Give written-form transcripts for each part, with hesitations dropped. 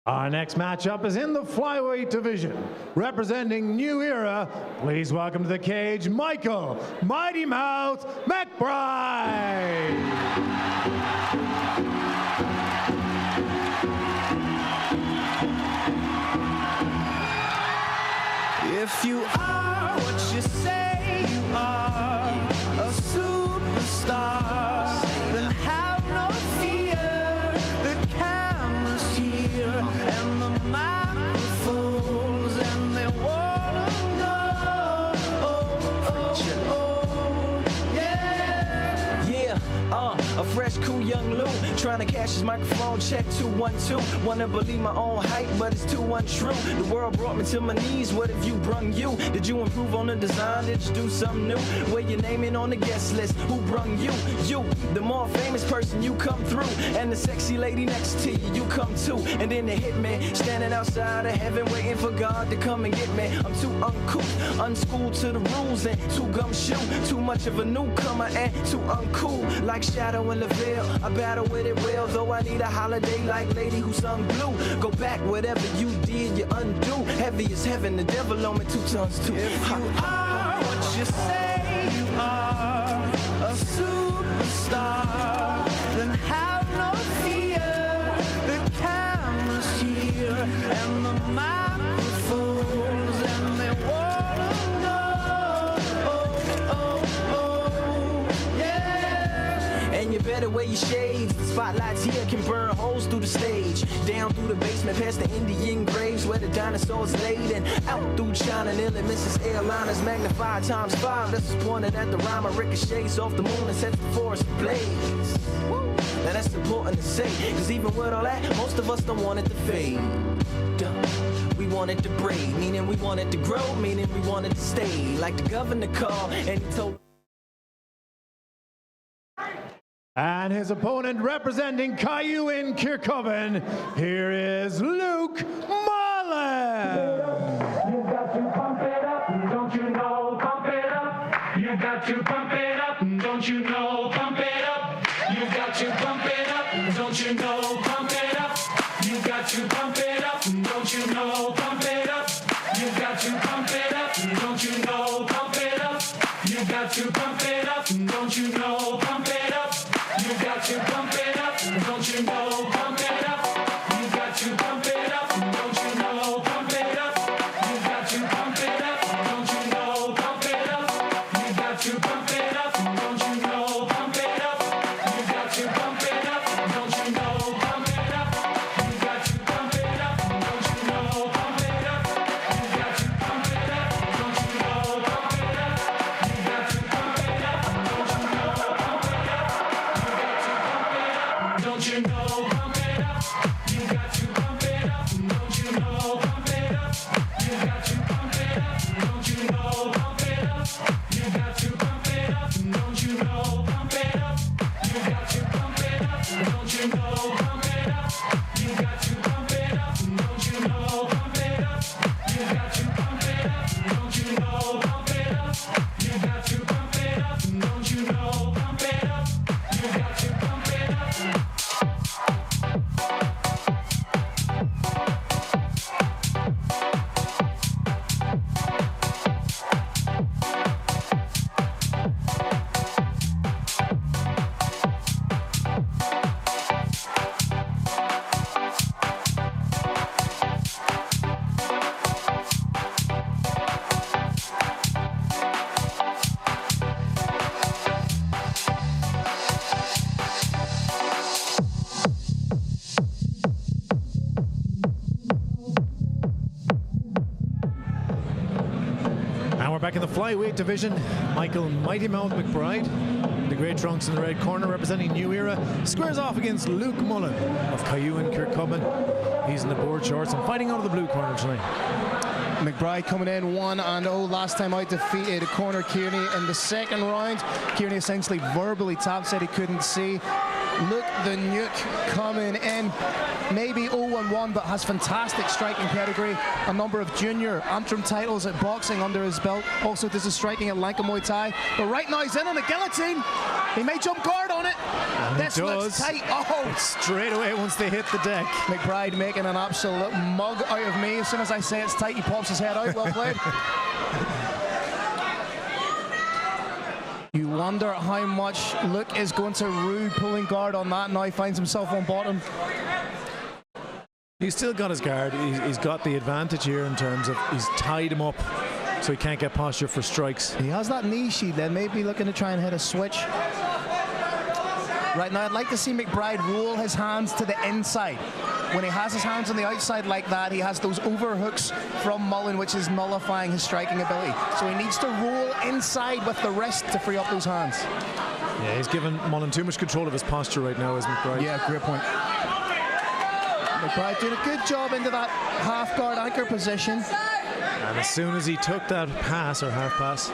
Our next matchup is in the flyweight division. Representing New Era, please welcome to the cage, Michael Mighty Mouth McBride. If you are what you say you are, a superstar, then have no fear. The camera's here and the microphones, and they wanna know. A fresh, cool young Lou trying to cash his microphone check 212. Wanna believe my own hype, but it's too untrue. The world brought me to my knees. What have you brung you? Did you improve on the design? Did you do something new? Where your name in on the guest list? Who brung you? You, the more famous person, you come through, and the sexy lady next to you, you come too. And then the hitman standing outside of heaven, waiting for God to come and get me. I'm too uncouth, unschooled to the rules, and too gumshoe. Too much of a newcomer and too uncool. Like Shadow in the veil, I battle with it well, though I need a holiday like Lady Who Sung Blue. Go back, whatever you did, you undo. Heavy as heaven, the devil on me 2 tons too. If you are what you say you are, a superstar, then have no fear. The camera's here and the microphones, and they wanna know. Yeah. And you better wear your shades. The spotlights here can burn holes through the stage. Down through the basement, past the Indian graves where the dinosaurs laid, and out through China, nearly Mrs. Airliners magnified ×5. This is pointed at the rhyme of ricochets off the moon and sets the forest ablaze. Now that's important to say, cause even with all that, most of us don't want it to fade. We want it to break, meaning we want it to grow, meaning we want it to stay. Like the governor called and he told. And his opponent representing Caillou in Kirkcoven, here is Luke Mullan. You've got to pump it up, don't you know, pump it up. You've got to pump it up, don't you know, pump it up. You've got to pump it up, don't you know, pump it up. You've got to pump it up, don't you know, pump it up. You've got to pump it up, don't you know, pump it up. You've got to pump it up, don't you know, pump it up. You've got to pump it up, don't you know, pump it up. You've got to pump it up, don't you know, pump it up. You've got to pump it up, don't you know, pump it up. You've got to pump it up, don't you know, pump it up. You've got to pump it up, don't you know, pump it up. You've got to pump it up, don't you know, pump it up. You've got to pump it up, don't you know, pump it up. You've got to pump it up, don't you know, pump it up. Don't you know, pump it up. You got to pump it up. Don't you know, pump it up. You got to pump it up. Don't you know, pump it up. You got to pump it up. Don't you know, pump it up. You got to pump it up. Don't you know, pump it up. You got to pump it up. Don't you know, pump it up. You got to pump it up. Don't you know, pump it up. You got to pump it up. Don't you know, pump it up. You got to pump it up. And we're back in the flyweight division. Michael Mighty Mouth McBride, the grey trunks in the red corner, representing New Era, squares off against Luke Mullan of Caillou in Kirkcoven. He's in the board shorts and fighting out of the blue corner tonight. McBride coming in 1-0. Last time out defeated Conor Kearney in the second round. Kearney essentially verbally tapped, said he couldn't see. Luke the Nuke coming in, maybe 0-1, but has fantastic striking pedigree. A number of junior interim titles at boxing under his belt. Also does his striking at Lanka Muay Thai. But right now he's in on a guillotine. He may jump guard on it. This looks tight. Oh! Straight away once they hit the deck. McBride making an absolute mug out of me. As soon as I say it's tight, he pops his head out. Well played. You wonder how much Luke is going to rue pulling guard on that. Now he finds himself on bottom. He's still got his guard. He's got the advantage here in terms of he's tied him up so he can't get posture for strikes. He has that knee shield then, maybe looking to try and hit a switch. Right now I'd like to see McBride roll his hands to the inside. When he has his hands on the outside like that, he has those overhooks from Mullan, which is nullifying his striking ability. So he needs to roll inside with the wrist to free up those hands. Yeah, he's given Mullan too much control of his posture right now as McBride. Yeah, great point. McBride doing a good job into that half guard anchor position. And as soon as he took that pass, or half pass,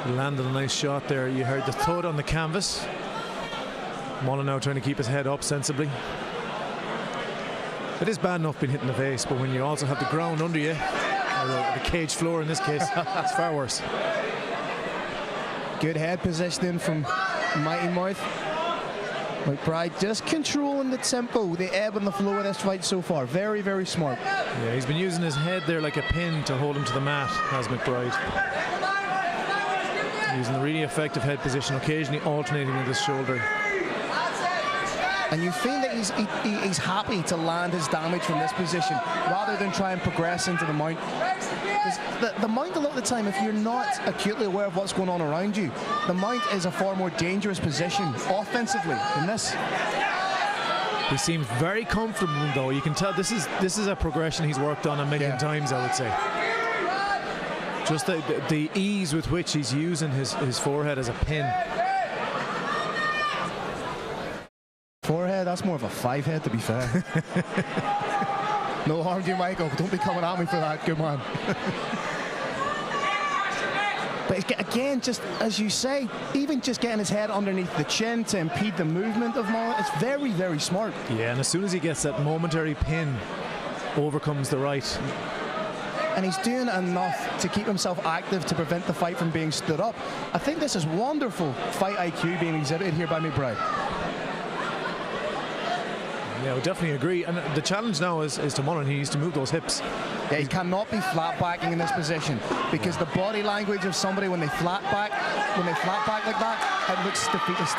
he landed a nice shot there. You heard the thud on the canvas. Mullan now trying to keep his head up sensibly. It is bad enough being hit in the face, but when you also have the ground under you, or the cage floor in this case, it's far worse. Good head positioning from Mighty Mouth. McBride just controlling the tempo, the ebb and the flow of this fight so far. Very, very smart. Yeah, he's been using his head there like a pin to hold him to the mat, has McBride. Using a really effective head position, occasionally alternating with his shoulder. And you feel that he's happy to land his damage from this position rather than try and progress into the mount. The mount, a lot of the time, if you're not acutely aware of what's going on around you, the mount is a far more dangerous position offensively than this. He seems very comfortable though. You can tell this is a progression he's worked on a million times, I would say. Just the ease with which he's using his forehead as a pin. Forehead, that's more of a 5 head, to be fair. No harm to you, Michael. Don't be coming at me for that. Good man. But again, just as you say, even just getting his head underneath the chin to impede the movement of Mullan, it's very, very smart. Yeah, and as soon as he gets that momentary pin, overcomes the right. And he's doing enough to keep himself active to prevent the fight from being stood up. I think this is wonderful fight IQ being exhibited here by McBride. Yeah, I would definitely agree. And the challenge now is to Mullan. He needs to move those hips. Yeah, he cannot be flat backing in this position because the body language of somebody when they flat back like that, it looks defeatist.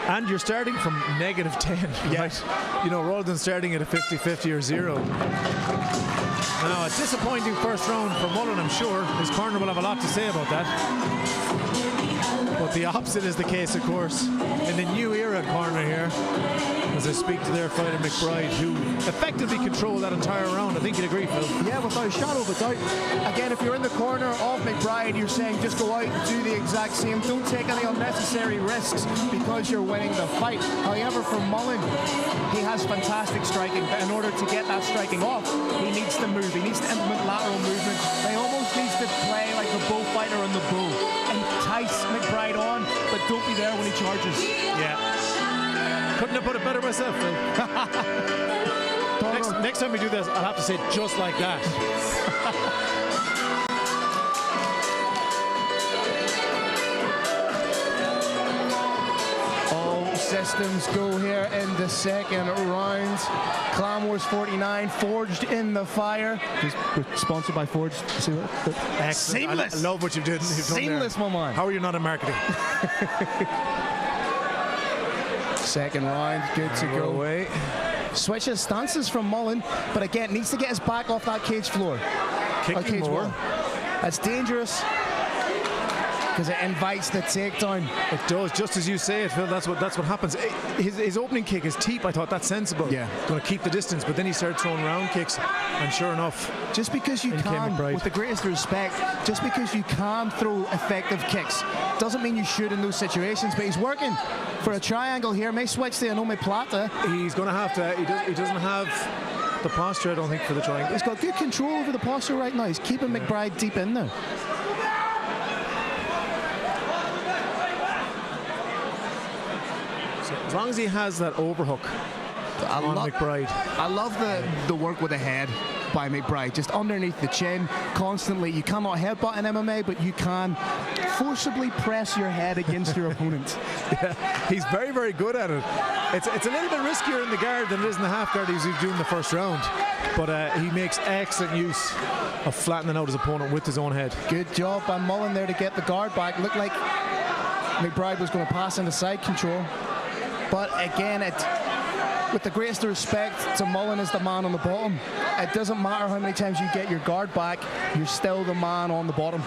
And you're starting from -10, right? You know, rather than starting at a 50-50 or 0. Now, a disappointing first round for Mullan, I'm sure. His corner will have a lot to say about that. But the opposite is the case, of course, in the new era corner here. As I speak to their fighter McBride, who effectively controlled that entire round. I think you'd agree, Phil. Yeah, without a shadow of a doubt. Again, if you're in the corner of McBride, you're saying just go out and do the exact same. Don't take any unnecessary risks because you're winning the fight. However, for Mullan, he has fantastic striking, but in order to get that striking off, he needs to move. He needs to implement lateral movement. He almost needs to play like the bullfighter on the bull. Entice McBride on, but don't be there when he charges. Yeah. Couldn't have put it better myself, Phil. next time we do this, I'll have to say it just like that. All systems go here in the second round. Clan Wars 49, Forged in the Fire. We're sponsored by Forged. See what? Seamless. I love what you've done. Seamless, my man. How are you not in marketing? Second round, good to go. Away. Switches stances from Mullan, but again, needs to get his back off that cage floor. Kicking more. That's dangerous because it invites the takedown. It does, just as you say it, Phil. That's what happens. His opening kick, his teep, I thought that's sensible. Yeah, going to keep the distance, but then he started throwing round kicks, and sure enough, just because you can, with the greatest respect, just because you can throw effective kicks doesn't mean you should in those situations. But he's working for a triangle here. May switch to an omoplata. He's going to have to. He doesn't have the posture, I don't think, for the triangle. He's got good control over the posture right now. He's keeping McBride deep in there. So as long as he has that overhook on McBride. I love the work with the head by McBride, just underneath the chin, constantly. You cannot headbutt in MMA, but you can forcibly press your head against your opponent. Yeah, he's very, very good at it. It's a little bit riskier in the guard than it is in the half guard he was doing the first round. But he makes excellent use of flattening out his opponent with his own head. Good job by Mullan there to get the guard back. Looked like McBride was going to pass into side control. But again, with the greatest respect to Mullan as the man on the bottom, it doesn't matter how many times you get your guard back, you're still the man on the bottom.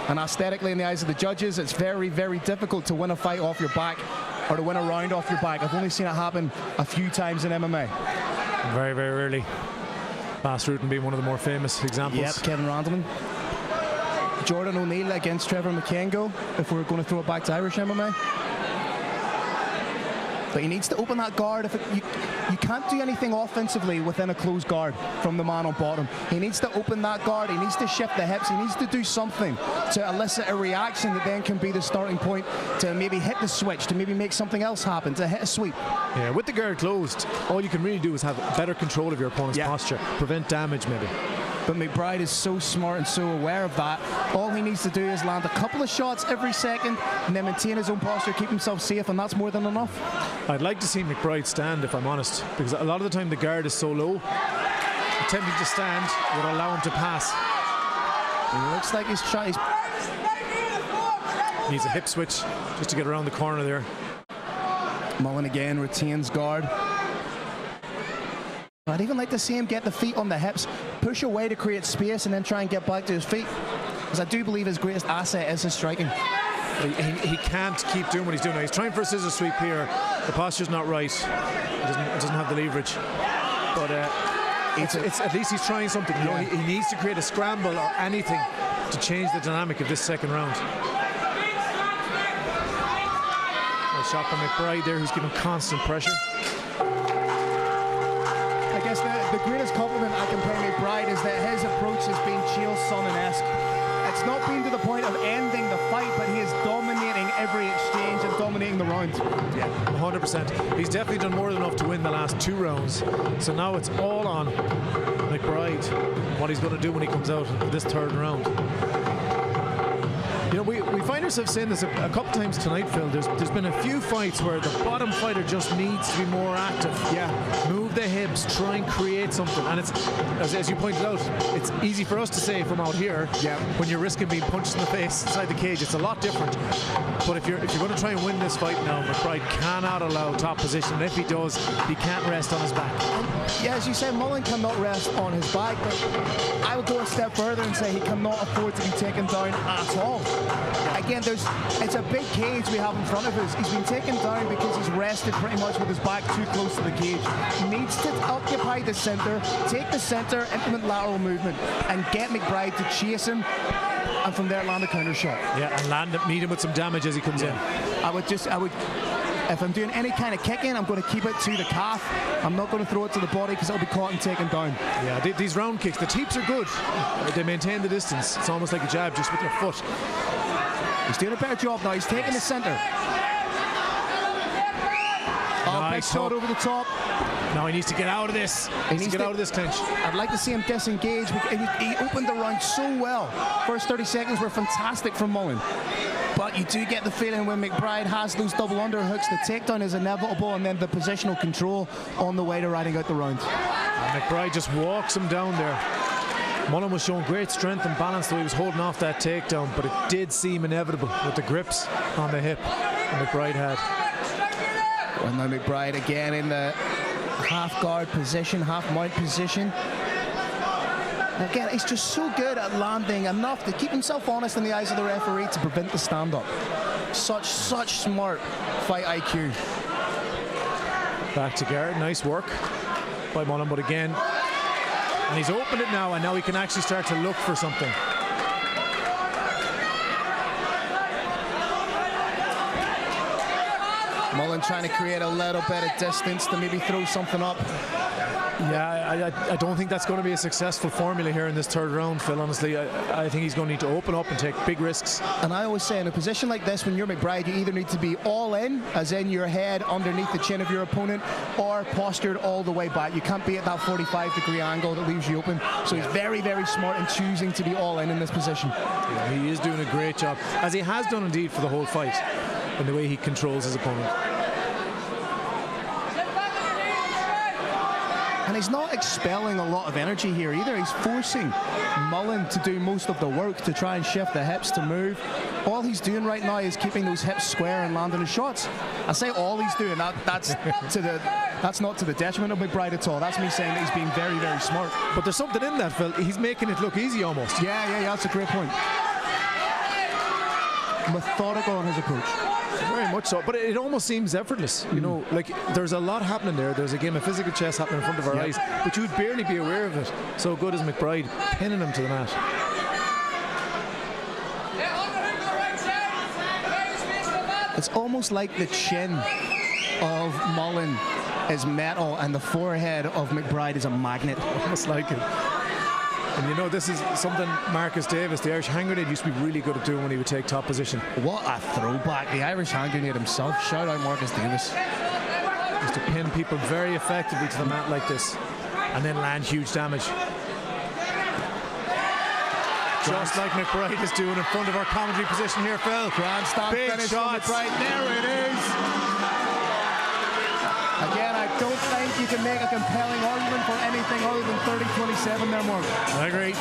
And aesthetically, in the eyes of the judges, it's very, very difficult to win a fight off your back or to win a round off your back. I've only seen it happen a few times in MMA. Very, very rarely. Bas Rutten being one of the more famous examples. Yep, Kevin Randleman. Jordan O'Neill against Trevor McKengo, if we're going to throw it back to Irish MMA. But he needs to open that guard. You can't do anything offensively within a closed guard from the man on bottom. He needs to open that guard. He needs to shift the hips. He needs to do something to elicit a reaction that then can be the starting point to maybe hit the switch, to maybe make something else happen, to hit a sweep. Yeah, with the guard closed, all you can really do is have better control of your opponent's posture, prevent damage maybe. But McBride is so smart and so aware of that. All he needs to do is land a couple of shots every second and then maintain his own posture, keep himself safe, and that's more than enough. I'd like to see McBride stand, if I'm honest, because a lot of the time the guard is so low, attempting to stand would allow him to pass. It looks like he's trying. Needs a hip switch just to get around the corner there. Mullan again retains guard. I'd even like to see him get the feet on the hips, push away to create space, and then try and get back to his feet. Because I do believe his greatest asset is his striking. He can't keep doing what he's doing now. He's trying for a scissor sweep here. The posture's not right. It doesn't have the leverage. But it's at least he's trying something. You know, he needs to create a scramble or anything to change the dynamic of this second round. Nice shot from McBride there, who's giving constant pressure. I guess the greatest compliment I can pay McBride is that his approach has been Chael Sonnen-esque. It's not been to the point of ending the fight, but he is dominating every exchange and dominating the round. Yeah, 100%. He's definitely done more than enough to win the last 2 rounds. So now it's all on McBride, what he's going to do when he comes out for this 3rd round. You know, we find ourselves saying this a couple times tonight, Phil. There's been a few fights where the bottom fighter just needs to be more active. Yeah, move the hips, try and create something. And it's, as you pointed out, it's easy for us to say from out here. Yeah. When you're risking being punched in the face inside the cage, it's a lot different. But if you're going to try and win this fight now, McBride cannot allow top position. And if he does, he can't rest on his back. Yeah, as you said, Mullan cannot rest on his back, but I would go a step further and say he cannot afford to be taken down at all. Again, it's a big cage we have in front of us. He's been taken down because he's rested pretty much with his back too close to the cage. He needs to occupy the center, take the center, implement lateral movement, and get McBride to chase him, and from there land a counter shot. Yeah, and meet him with some damage as he comes in. If I'm doing any kind of kicking, I'm going to keep it to the calf. I'm not going to throw it to the body because it'll be caught and taken down. Yeah, these round kicks, the teeps are good. They maintain the distance. It's almost like a jab just with your foot. He's doing a better job now. He's taking the center. Big shot over the top. Now he needs to get out of this. He needs to get out of this clinch. I'd like to see him disengage. He opened the round so well. First 30 seconds were fantastic from Mullan. But you do get the feeling when McBride has those double underhooks, the takedown is inevitable, and then the positional control on the way to riding out the round. And McBride just walks him down there. Mullan was showing great strength and balance the way he was holding off that takedown, but it did seem inevitable with the grips on the hip that McBride had. Well, now McBride again in the half guard position, half mount position. Again, he's just so good at landing enough to keep himself honest in the eyes of the referee to prevent the stand-up. Such smart fight IQ. Back to guard, nice work by Mullan, but again, and he's opened it now, and now he can actually start to look for something. Mullan trying to create a little bit of distance to maybe throw something up. Yeah, I don't think that's going to be a successful formula here in this third round, Phil, honestly. I think he's going to need to open up and take big risks. And I always say in a position like this, when you're McBride, you either need to be all in, as in your head underneath the chin of your opponent, or postured all the way back. You can't be at that 45-degree angle that leaves you open. So he's very, very smart in choosing to be all in this position. Yeah, he is doing a great job, as he has done indeed for the whole fight, in the way he controls his opponent. And he's not expelling a lot of energy here either. He's forcing Mullan to do most of the work to try and shift the hips to move. All he's doing right now is keeping those hips square and landing his shots. I say all he's doing, that's not to the detriment of McBride at all. That's me saying that he's being very, very smart. But there's something in that, Phil. He's making it look easy almost. Yeah, that's a great point. Methodical in his approach. Very much so, but it almost seems effortless. You know, like there's a lot happening there. There's a game of physical chess happening in front of our eyes, but you'd barely be aware of it. So good as McBride pinning him to the mat. It's almost like the chin of Mullan is metal and the forehead of McBride is a magnet. Almost like it. And you know, this is something Marcus Davis, the Irish hand grenade, used to be really good at doing when he would take top position. What a throwback. The Irish hand grenade himself. Shout out Marcus Davis. Used to pin people very effectively to the mat like this and then land huge damage. Just like McBride is doing in front of our commentary position here, Phil. Grand stand big finish shots. from McBride. There it is. Again, I don't think you can make a compelling argument for anything other than 30-27 there, Mark. I agree.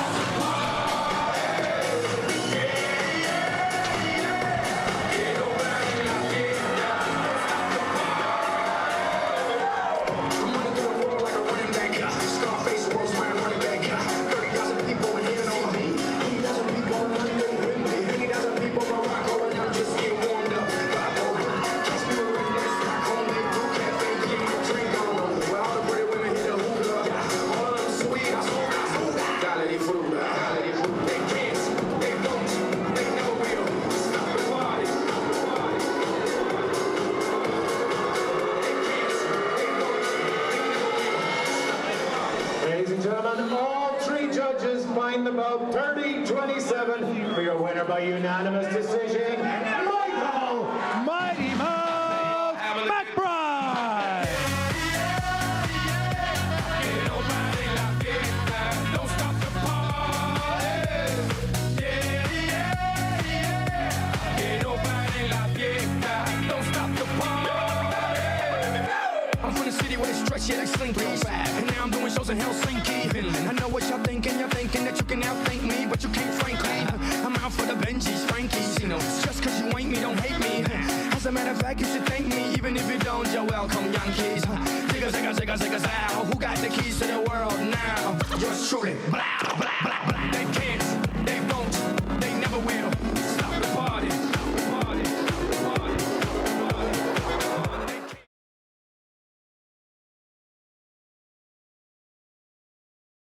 Ladies and gentlemen, all three judges find the bout 30-27 for your winner by unanimous decision, Michael Mighty Mo McBride! I'm from the city where they stretch it like slinkies. And now I'm doing shows in Helsinki. I know what y'all thinking. You're thinking that you can outthink me, but you can't, frankly. I'm out for the Benjis, Frankies. You know, just cause you ain't me, don't hate me. As a matter of fact, you should thank me. Even if you don't, you're welcome, Yankees. Zigga, zigga, zigga, zigga, zow. Who got the keys to the world now? Yours truly, blah.